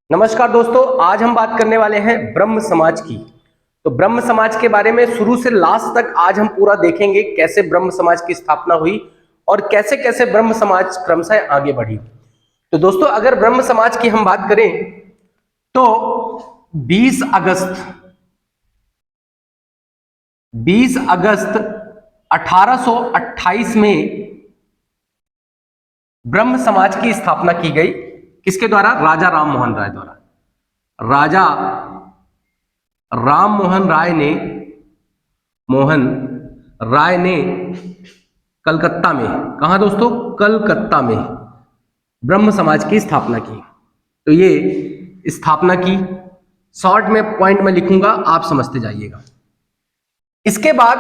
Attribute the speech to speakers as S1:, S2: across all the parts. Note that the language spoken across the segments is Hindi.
S1: नमस्कार दोस्तों, आज हम बात करने वाले हैं ब्रह्म समाज की। तो ब्रह्म समाज के बारे में शुरू से लास्ट तक आज हम पूरा देखेंगे, कैसे ब्रह्म समाज की स्थापना हुई और कैसे कैसे ब्रह्म समाज क्रमशः आगे बढ़ी। तो दोस्तों, अगर ब्रह्म समाज की हम बात करें तो 20 अगस्त 20 अगस्त 1828 में ब्रह्म समाज की स्थापना की गई। किसके द्वारा? राजा राम मोहन राय द्वारा। राजा राम मोहन राय ने कलकत्ता में, कहा दोस्तों? कलकत्ता में ब्रह्म समाज की स्थापना की। तो ये स्थापना की, शॉर्ट में पॉइंट में लिखूंगा, आप समझते जाइएगा। इसके बाद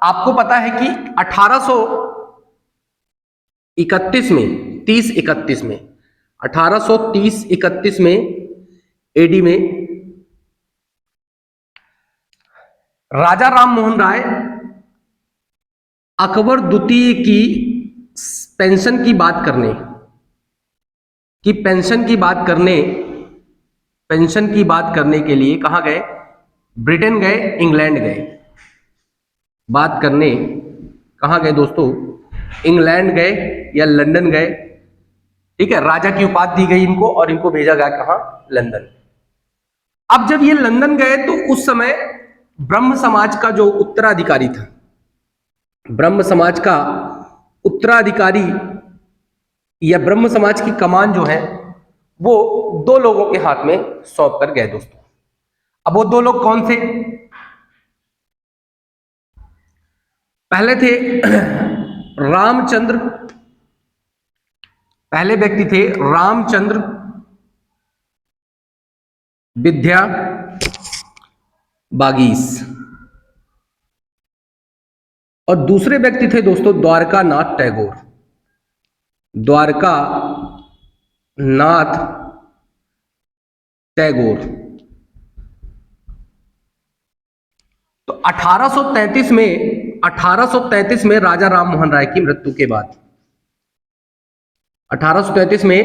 S1: आपको पता है कि 1831 में 1830-31 में एडी में राजा राम मोहन राय अकबर द्वितीय की पेंशन की बात करने के लिए कहां गए? ब्रिटेन गए, इंग्लैंड गए। बात करने कहां गए दोस्तों? इंग्लैंड गए या लंदन गए। ठीक है, राजा की उपाधि दी गई इनको और इनको भेजा गया कहां? लंदन। अब जब ये लंदन गए तो उस समय ब्रह्म समाज का जो उत्तराधिकारी था, ब्रह्म समाज का उत्तराधिकारी या ब्रह्म समाज की कमान जो है वो दो लोगों के हाथ में सौंप कर गए दोस्तों। अब वो दो लोग कौन थे? पहले थे रामचंद्र, पहले व्यक्ति थे रामचंद्र विद्या बागीस और दूसरे व्यक्ति थे दोस्तों द्वारका नाथ टैगोर। द्वारका नाथ टैगोर। तो 1833 में राजा राम मोहन राय की मृत्यु के बाद, 1833 में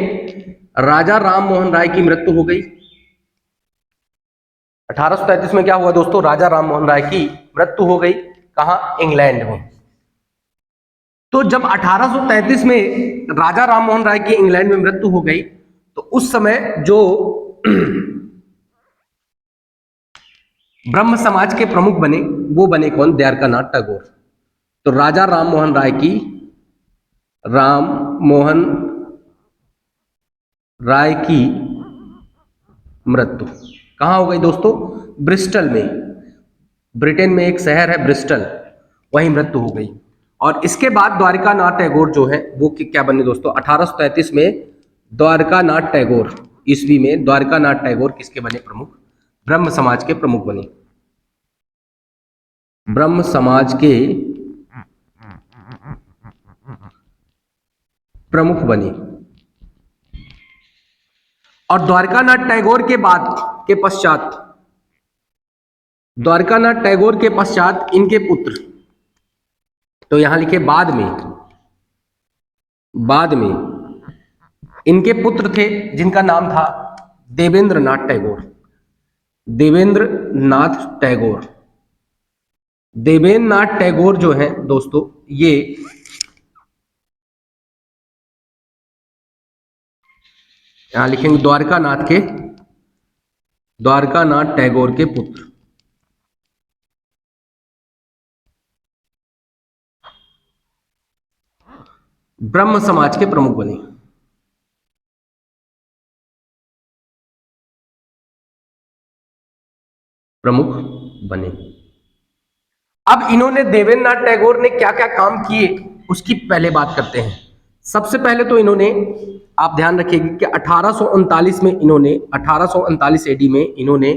S1: राजा राम मोहन राय की मृत्यु हो गई। 1833 में क्या हुआ दोस्तों? राजा राम मोहन राय की मृत्यु हो गई। कहां? इंग्लैंड में। तो जब 1833 में राजा राम मोहन राय की इंग्लैंड में मृत्यु हो गई तो उस समय जो ब्रह्म समाज के प्रमुख बने वो बने कौन? द्वारका नाथ टैगोर। तो राजा राम मोहन राय की मृत्यु कहां हो गई दोस्तों? ब्रिस्टल में। ब्रिटेन में एक शहर है ब्रिस्टल, वहीं मृत्यु हो गई। और इसके बाद द्वारका नाथ टैगोर जो है वो क्या बने दोस्तों? 1833 में द्वारका नाथ टैगोर, ईस्वी में द्वारका नाथ टैगोर किसके बने? प्रमुख, ब्रह्म समाज के प्रमुख बने। ब्रह्म समाज के प्रमुख बने। और द्वारकानाथ टैगोर के बाद के पश्चात, द्वारकानाथ टैगोर के पश्चात इनके पुत्र, तो यहां लिखे बाद में इनके पुत्र थे जिनका नाम था देवेंद्र नाथ टैगोर। देवेंद्र नाथ टैगोर। देवेंद्र नाथ टैगोर जो है दोस्तों, ये यहां लिखेंगे द्वारकानाथ टैगोर के पुत्र। ब्रह्म समाज के प्रमुख बने। अब इन्होंने, देवेंद्र नाथ टैगोर ने क्या क्या काम किए उसकी पहले बात करते हैं। सबसे पहले तो इन्होंने, आप ध्यान रखिएगा कि 1839 एडी में इन्होंने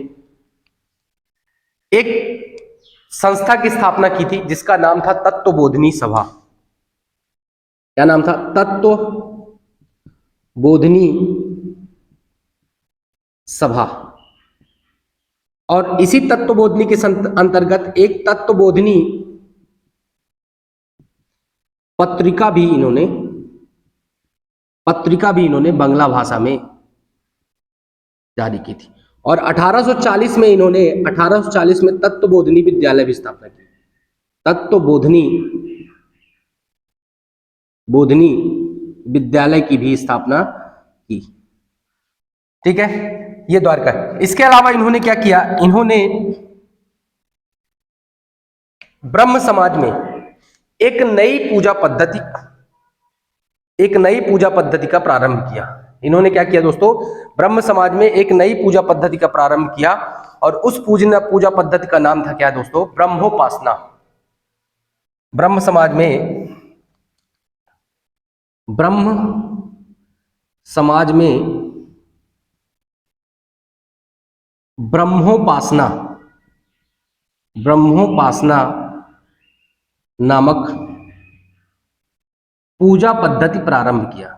S1: एक संस्था की स्थापना की थी जिसका नाम था तत्वबोधिनी सभा। क्या नाम था? तत्वबोधिनी सभा। और इसी तत्वबोधिनी के अंतर्गत एक तत्वबोधिनी पत्रिका भी इन्होंने बांग्ला भाषा में जारी की थी। और 1840 में इन्होंने 1840 में तत्वबोधिनी विद्यालय की स्थापना की। तत्वबोधिनी बोधिनी विद्यालय की भी स्थापना की। ठीक है, ये द्वारका है। इसके अलावा इन्होंने क्या किया, इन्होंने ब्रह्म समाज में एक नई पूजा पद्धति का प्रारंभ किया। इन्होंने क्या किया दोस्तों, ब्रह्म समाज में एक नई पूजा पद्धति का प्रारंभ किया, और उस पूजा पद्धति का नाम था क्या दोस्तों, ब्रह्मोपासना। ब्रह्म समाज में ब्रह्मोपासना नामक पूजा पद्धति प्रारंभ किया।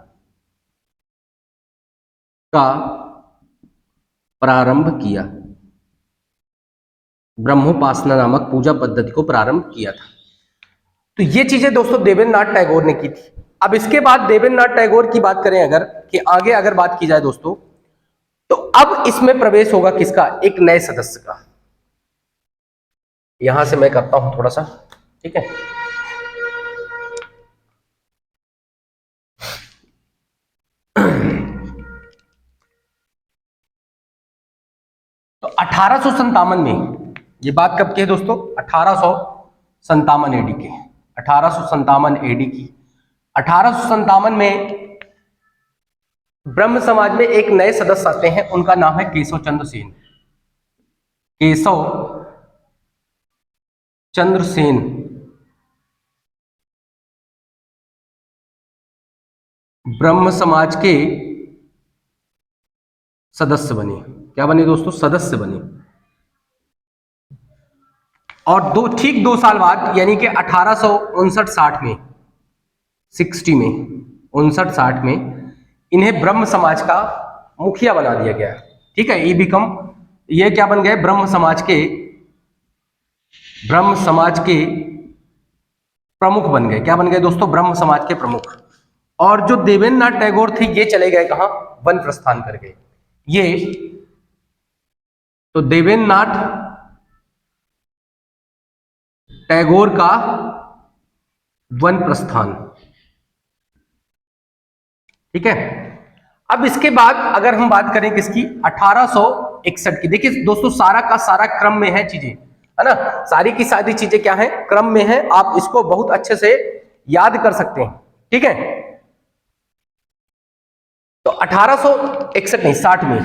S1: ब्रह्मोपासना नामक पूजा पद्धति को प्रारंभ किया था। तो ये चीजें दोस्तों देवेंद्रनाथ टैगोर ने की थी। अब इसके बाद देवेंद्रनाथ टैगोर की बात करें अगर, कि आगे अगर बात की जाए दोस्तों, तो अब इसमें प्रवेश होगा किसका, एक नए सदस्य का। यहां से मैं करता हूं थोड़ा सा, ठीक है। तो 1857 में, ये बात कब की है दोस्तों, 1857 एडी की। 1857 एडी की 1857 में ब्रह्म समाज में एक नए सदस्य आते हैं, उनका नाम है केशव चंद्र सेन। केशव चंद्र सेन ब्रह्म समाज के सदस्य बने। क्या बने दोस्तों, सदस्य बने। और ठीक 2 साल बाद, यानी कि 1859-60 में, 60 में 59-60 में इन्हें ब्रह्म समाज का मुखिया बना दिया गया। ठीक है, ये क्या बन गए, ब्रह्म समाज के प्रमुख बन गए। क्या बन गए दोस्तों, ब्रह्म समाज के प्रमुख। और जो देवेंद्रनाथ टैगोर थे, ये चले गए कहां, वन प्रस्थान कर गए। ये तो देवेंद्रनाथ टैगोर का वन प्रस्थान। ठीक है, अब इसके बाद अगर हम बात करें किसकी, 1861 की। देखिए दोस्तों, सारा का सारा क्रम में है चीजें, है ना, सारी की सारी चीजें क्या है, क्रम में है। आप इसको बहुत अच्छे से याद कर सकते हैं। ठीक है, तो 1861 नहीं, 60 में,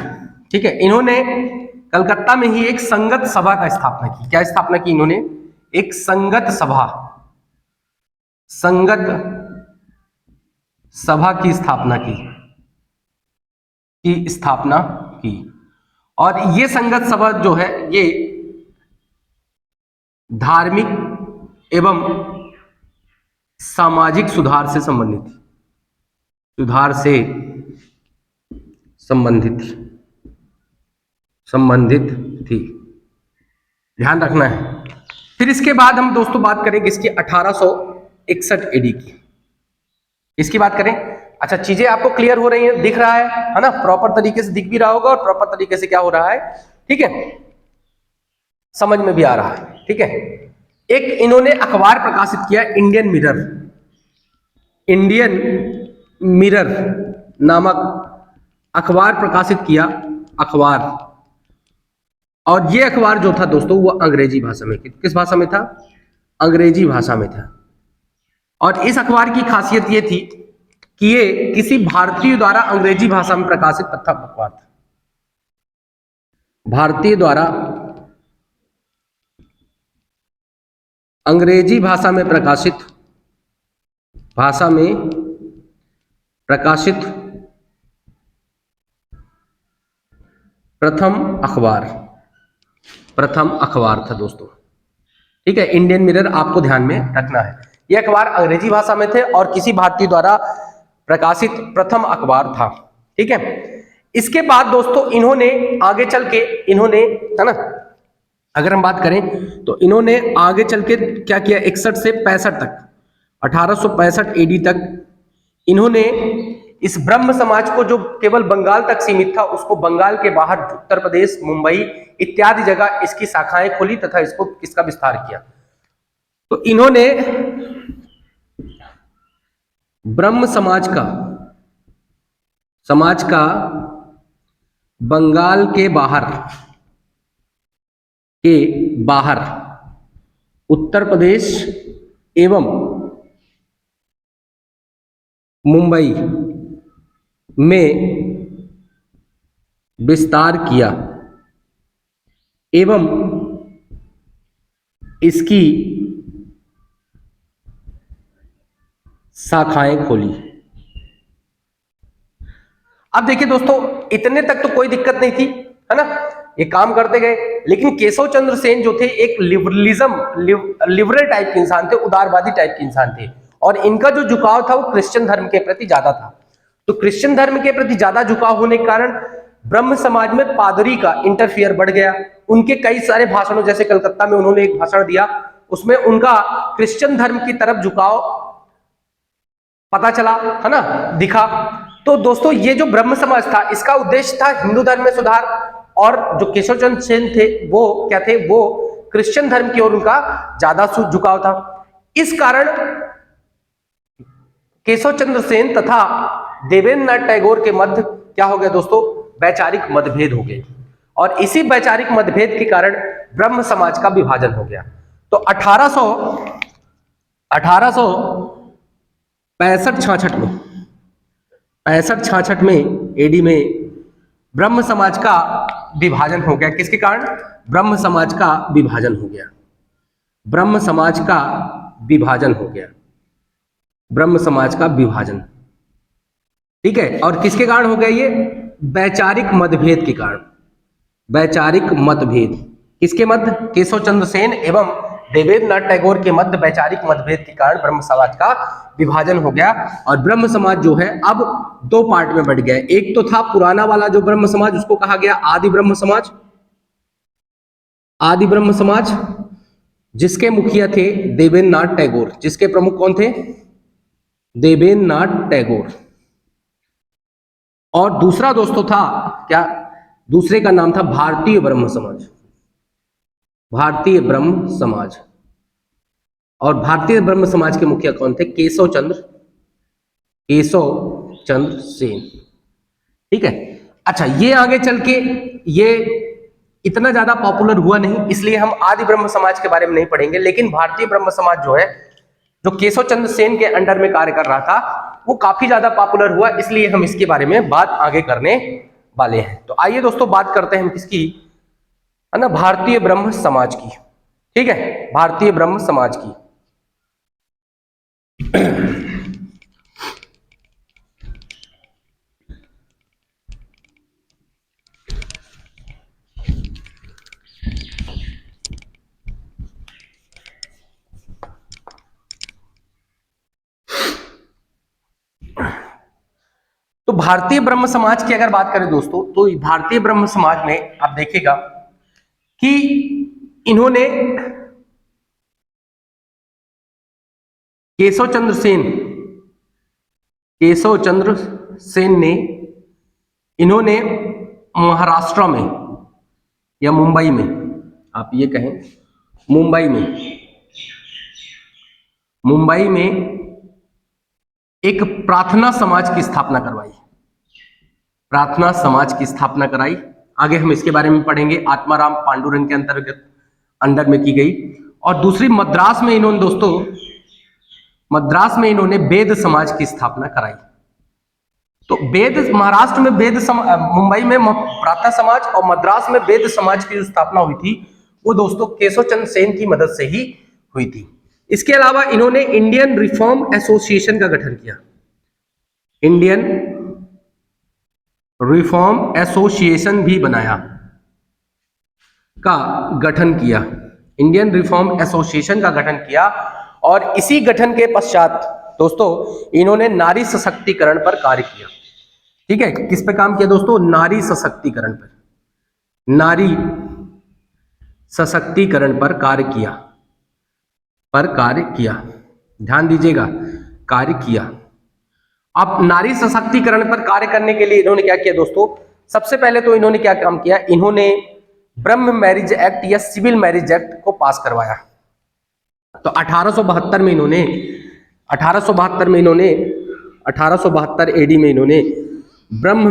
S1: ठीक है, इन्होंने कलकत्ता में ही एक संगत सभा का स्थापना की। क्या स्थापना की इन्होंने, एक संगत सभा की स्थापना की। और ये संगत सभा जो है, ये धार्मिक एवं सामाजिक सुधार से संबंधित थी। ध्यान रखना है। फिर इसके बाद हम दोस्तों बात करेंगे इसकी 1861 एडी की। इसकी बात करें। अच्छा, चीजें आपको क्लियर हो रही हैं, दिख रहा है ना, प्रॉपर तरीके से दिख भी रहा होगा, और प्रॉपर तरीके से क्या हो रहा है, ठीक है, समझ में भी आ रहा है। ठीक है, एक इन्होंने अखबार प्रकाशित किया, इंडियन मिरर नामक अखबार प्रकाशित किया, अखबार। और ये अखबार जो था दोस्तों, वो अंग्रेजी भाषा में, किस भाषा में था, अंग्रेजी भाषा में था। और इस अखबार की खासियत ये थी कि ये किसी भारतीय द्वारा अंग्रेजी भाषा में प्रकाशित अखबार था। भारतीय द्वारा अंग्रेजी भाषा में प्रकाशित प्रथम अखबार था दोस्तों। ठीक है, इंडियन मिरर आपको ध्यान में रखना है। यह अखबार अंग्रेजी भाषा में थे और किसी भारतीय द्वारा प्रकाशित प्रथम अखबार था। ठीक है, इसके बाद दोस्तों इन्होंने आगे चल के, इन्होंने, है ना, अगर हम बात करें तो इन्होंने आगे चल के क्या किया, 61 से 65 तक, 1865 एडी तक इन्होंने इस ब्रह्म समाज को जो केवल बंगाल तक सीमित था, उसको बंगाल के बाहर उत्तर प्रदेश, मुंबई इत्यादि जगह इसकी शाखाएं खोली तथा इसका विस्तार किया। तो इन्होंने ब्रह्म समाज का बंगाल के बाहर उत्तर प्रदेश एवं मुंबई में विस्तार किया एवं इसकी शाखाएं खोली। अब देखिए दोस्तों, इतने तक तो कोई दिक्कत नहीं थी, है ना, ये काम करते गए। लेकिन केशव चंद्र सेन जो थे एक लिबरल टाइप के इंसान थे, उदारवादी टाइप के इंसान थे, और इनका जो झुकाव था वो क्रिश्चियन धर्म के प्रति ज्यादा था। तो क्रिश्चियन धर्म के प्रति ज्यादा झुकाव होने के कारण ब्रह्म समाज में पादरी का इंटरफियर बढ़ गया। उनके कई सारे भाषणों, जैसे कलकत्ता में उन्होंने एक भाषण दिया, उसमें उनका क्रिश्चियन धर्म की तरफ झुकाव पता चला, है ना, दिखा। तो दोस्तों, ये जो ब्रह्म समाज था, इसका उद्देश्य था हिंदू धर्म में सुधार, और जो केशव चंद्र सेन थे वो क्या थे, वो क्रिश्चियन धर्म की ओर उनका ज्यादा झुकाव था। इस कारण केशव चंद्र सेन तथा देवेंद्रनाथ टैगोर के मध्य क्या हो गया दोस्तों, वैचारिक मतभेद हो गए, और इसी वैचारिक मतभेद के कारण ब्रह्म समाज का विभाजन हो गया। तो 1865-66 में एडी में ब्रह्म समाज का विभाजन हो गया। किसके कारण? ब्रह्म समाज का विभाजन हो गया। ब्रह्म समाज का विभाजन हो गया। ब्रह्म समाज का विभाजन, ठीक है। और किसके कारण हो गया ये? वैचारिक मतभेद के कारण। वैचारिक मतभेद किसके मध्य? केशव चंद्र सेन एवं देवेंद्रनाथ टैगोर के मध्य वैचारिक मतभेद के कारण ब्रह्म समाज का विभाजन हो गया, और ब्रह्म समाज जो है अब दो पार्ट में बढ़ गया। एक तो था पुराना वाला जो ब्रह्म समाज, उसको कहा गया आदि ब्रह्म समाज। आदि ब्रह्म समाज जिसके मुखिया थे देवेंद्रनाथ टैगोर। जिसके प्रमुख कौन थे? देवेंद्रनाथ टैगोर। और दूसरा दोस्तों था क्या? दूसरे का नाम था भारतीय ब्रह्म समाज। भारतीय ब्रह्म समाज। और भारतीय ब्रह्म समाज के मुखिया कौन थे? केशव चंद्र सेन, ठीक है। अच्छा, ये आगे चल के ये इतना ज्यादा पॉपुलर हुआ नहीं, इसलिए हम आदि ब्रह्म समाज के बारे में नहीं पढ़ेंगे। लेकिन भारतीय ब्रह्म समाज जो है, जो केशव चंद्र सेन के अंडर में कार्य कर रहा था, वो काफी ज्यादा पॉपुलर हुआ, इसलिए हम इसके बारे में बात आगे करने वाले हैं। तो आइए दोस्तों, बात करते हैं हम किसकी, है ना, भारतीय ब्रह्म समाज की, ठीक है, भारतीय ब्रह्म समाज की। तो भारतीय ब्रह्म समाज की अगर बात करें दोस्तों, तो भारतीय ब्रह्म समाज में आप देखिएगा कि इन्होंने केशव चंद्र सेन ने इन्होंने महाराष्ट्र में या मुंबई में, आप ये कहें मुंबई में एक प्रार्थना समाज की स्थापना करवाई। प्रार्थना समाज की स्थापना कराई। आगे हम इसके बारे में पढ़ेंगे। आत्माराम पांडुरंग के अंडर में की गई। और दूसरी मद्रास में इन्होंने वेद समाज की स्थापना कराई। तो महाराष्ट्र में मुंबई में प्रार्थना समाज और मद्रास में वेद समाज की जो स्थापना हुई थी, वो दोस्तों केशव चंद्र सेन की मदद से ही हुई थी। इसके अलावा इन्होंने इंडियन रिफॉर्म एसोसिएशन का गठन किया। इंडियन रिफॉर्म एसोसिएशन भी बनाया, का गठन किया। इंडियन रिफॉर्म एसोसिएशन का गठन किया। और इसी गठन के पश्चात दोस्तों इन्होंने नारी सशक्तिकरण पर कार्य किया। ठीक है, किस पे काम किया दोस्तों? नारी सशक्तिकरण पर। नारी सशक्तिकरण पर कार्य किया। ध्यान दीजिएगा, कार्य किया। अब नारी सशक्तिकरण पर कार्य करने के लिए इन्होंने क्या किया दोस्तों, सबसे पहले तो इन्होंने क्या काम किया, इन्होंने ब्रह्म मैरिज एक्ट या सिविल मैरिज एक्ट को पास करवाया। तो 1872 में इन्होंने 1872 एडी में इन्होंने ब्रह्म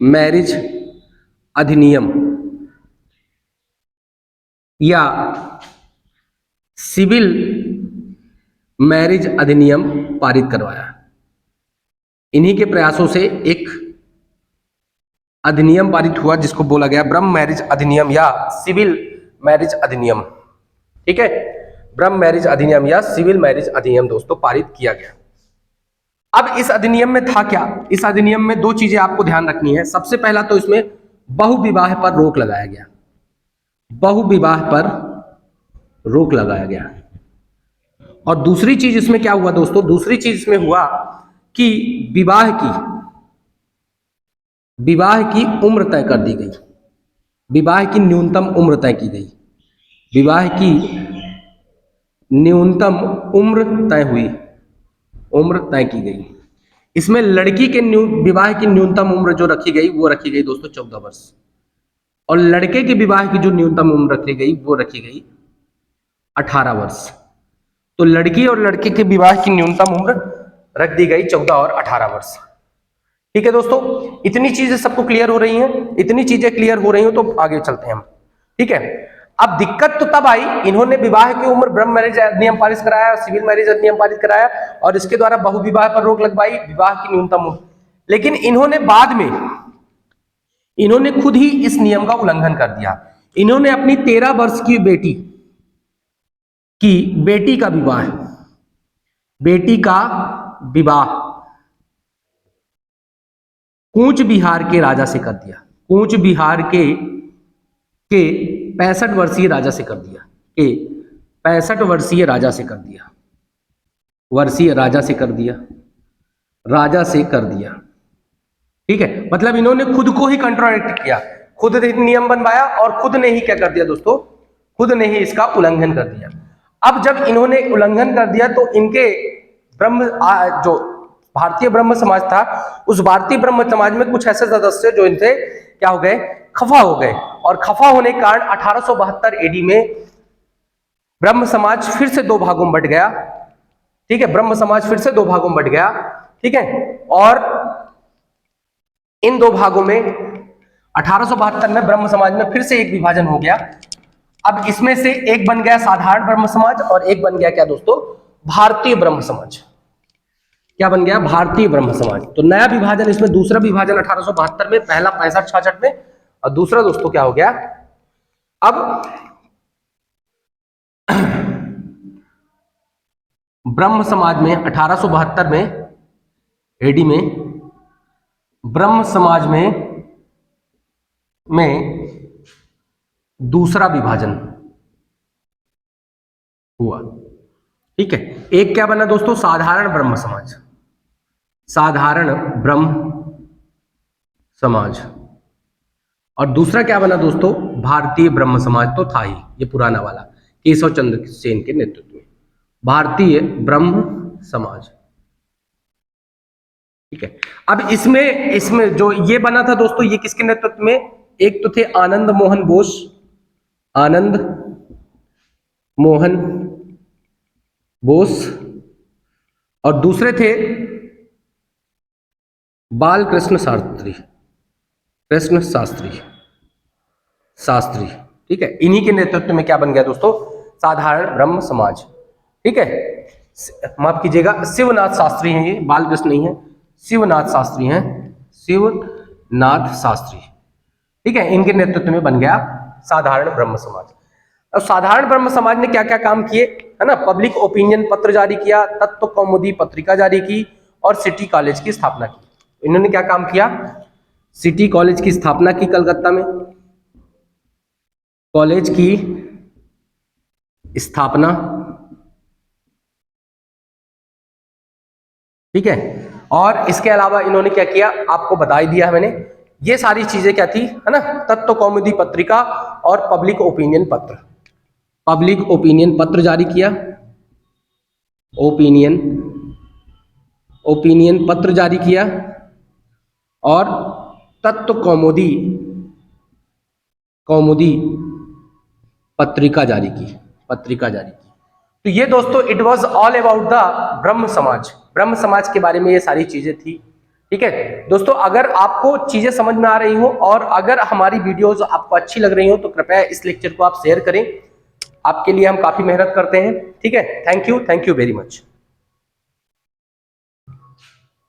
S1: मैरिज अधिनियम या सिविल मैरिज अधिनियम पारित करवाया। इन्हीं के प्रयासों से एक अधिनियम पारित हुआ जिसको बोला गया ब्रह्म मैरिज अधिनियम या सिविल मैरिज अधिनियम। ठीक है, ब्रह्म मैरिज अधिनियम या सिविल मैरिज अधिनियम दोस्तों पारित किया गया। अब इस अधिनियम में था क्या, इस अधिनियम में दो चीजें आपको ध्यान रखनी है। सबसे पहला तो इसमें बहुविवाह पर रोक लगाया गया, बहुविवाह पर रोक लगाया गया। और दूसरी चीज इसमें क्या हुआ दोस्तों, दूसरी चीज इसमें हुआ कि विवाह की उम्र तय कर दी गई, विवाह की न्यूनतम उम्र तय की गई, विवाह की न्यूनतम उम्र तय हुई, उम्र तय की गई। इसमें लड़की के विवाह की न्यूनतम उम्र जो रखी गई वो रखी गई दोस्तों 14 वर्ष, और लड़के के विवाह की जो न्यूनतम उम्र रखी गई वो रखी गई 18 वर्ष। तो लड़की और लड़के के विवाह की न्यूनतम उम्र रख दी गई 14 और 18 वर्ष। ठीक है दोस्तों, इतनी चीजें सबको क्लियर हो रही हैं, इतनी चीजें क्लियर हो रही हो तो आगे चलते हैं हम। ठीक है, अब दिक्कत तो तब आई, इन्होंने विवाह की उम्र ब्रह्म मैरिज अधिनियम पारित कराया, सिविल मैरिज अधिनियम पारित कराया और इसके द्वारा बहुविवाह पर रोक लगवाई, विवाह की न्यूनतम उम्र। लेकिन इन्होंने बाद में इन्होंने खुद ही इस नियम का उल्लंघन कर दिया। इन्होंने अपनी 13 वर्ष की बेटी का विवाह कूच बिहार के राजा से कर दिया, कूच बिहार के 65 वर्षीय राजा से कर दिया, के 65 वर्षीय राजा से कर दिया, राजा से कर दिया। ठीक है, मतलब इन्होंने खुद को ही कंट्रोडिक्ट किया, खुद नियम बनवाया और खुद ने ही क्या कर दिया दोस्तों, खुद ने ही इसका उल्लंघन कर दिया। अब जब इन्होंने उल्लंघन कर दिया तो इनके जो भारतीय ब्रह्म समाज था, उस भारतीय ब्रह्म समाज में कुछ ऐसे सदस्य जो इनसे क्या हो गए, खफा हो गए। और खफा होने के कारण 1872 एडी में ब्रह्म समाज फिर से दो भागों में बट गया। ठीक है, ब्रह्म समाज फिर से दो भागों में बट गया। ठीक है, और इन दो भागों में 1872 में ब्रह्म समाज में फिर से एक विभाजन हो गया। अब इसमें से एक बन गया साधारण ब्रह्म समाज और एक बन गया क्या दोस्तों, भारतीय ब्रह्म समाज। क्या बन गया, भारतीय ब्रह्म समाज। तो नया विभाजन, इसमें दूसरा विभाजन 1872 में, पहला 65-66 में और दूसरा दोस्तों क्या हो गया, अब ब्रह्म समाज में 1872 में एडी में ब्रह्म समाज में दूसरा विभाजन हुआ। ठीक है, एक क्या बना दोस्तों, साधारण ब्रह्म समाज, साधारण ब्रह्म समाज, और दूसरा क्या बना दोस्तों, भारतीय ब्रह्म समाज। तो था ही ये पुराना वाला केशव चंद्र सेन के नेतृत्व में भारतीय ब्रह्म समाज। ठीक है, अब इसमें जो ये बना था दोस्तों, ये किसके नेतृत्व में, एक तो थे आनंद मोहन बोस और दूसरे थे बालकृष्ण शास्त्री। ठीक है, इन्हीं के नेतृत्व में क्या बन गया दोस्तों, साधारण ब्रह्म समाज। ठीक है, माफ कीजिएगा, शिवनाथ शास्त्री हैं ये, बालकृष्ण नहीं है, शिवनाथ शास्त्री हैं, शिवनाथ शास्त्री। ठीक है, इनके नेतृत्व में बन गया साधारण ब्रह्म समाज। अब साधारण ब्रह्म समाज ने क्या क्या काम किए, है ना, पब्लिक ओपिनियन पत्र जारी किया, तत्व कौमुदी पत्रिका जारी की और सिटी कॉलेज की स्थापना की। इन्होंने क्या काम किया, सिटी कॉलेज की स्थापना की कलकत्ता में, कॉलेज की स्थापना। ठीक है, और इसके अलावा इन्होंने क्या किया, आपको बता ही दिया है मैंने, ये सारी चीजें क्या थी, है ना, तत्व कौमुदी पत्रिका और पब्लिक ओपिनियन पत्र जारी किया। ओपिनियन ओपिनियन पत्र जारी किया, और तत्व कौमुदी कौमुदी पत्रिका जारी की, पत्रिका जारी की। तो ये दोस्तों it was all about the ब्रह्म समाज, ब्रह्म समाज के बारे में ये सारी चीजें थी। ठीक है दोस्तों, अगर आपको चीजें समझ में आ रही हो और अगर हमारी वीडियोस आपको अच्छी लग रही हो तो कृपया इस लेक्चर को आप शेयर करें, आपके लिए हम काफी मेहनत करते हैं। ठीक है, थैंक यू वेरी मच।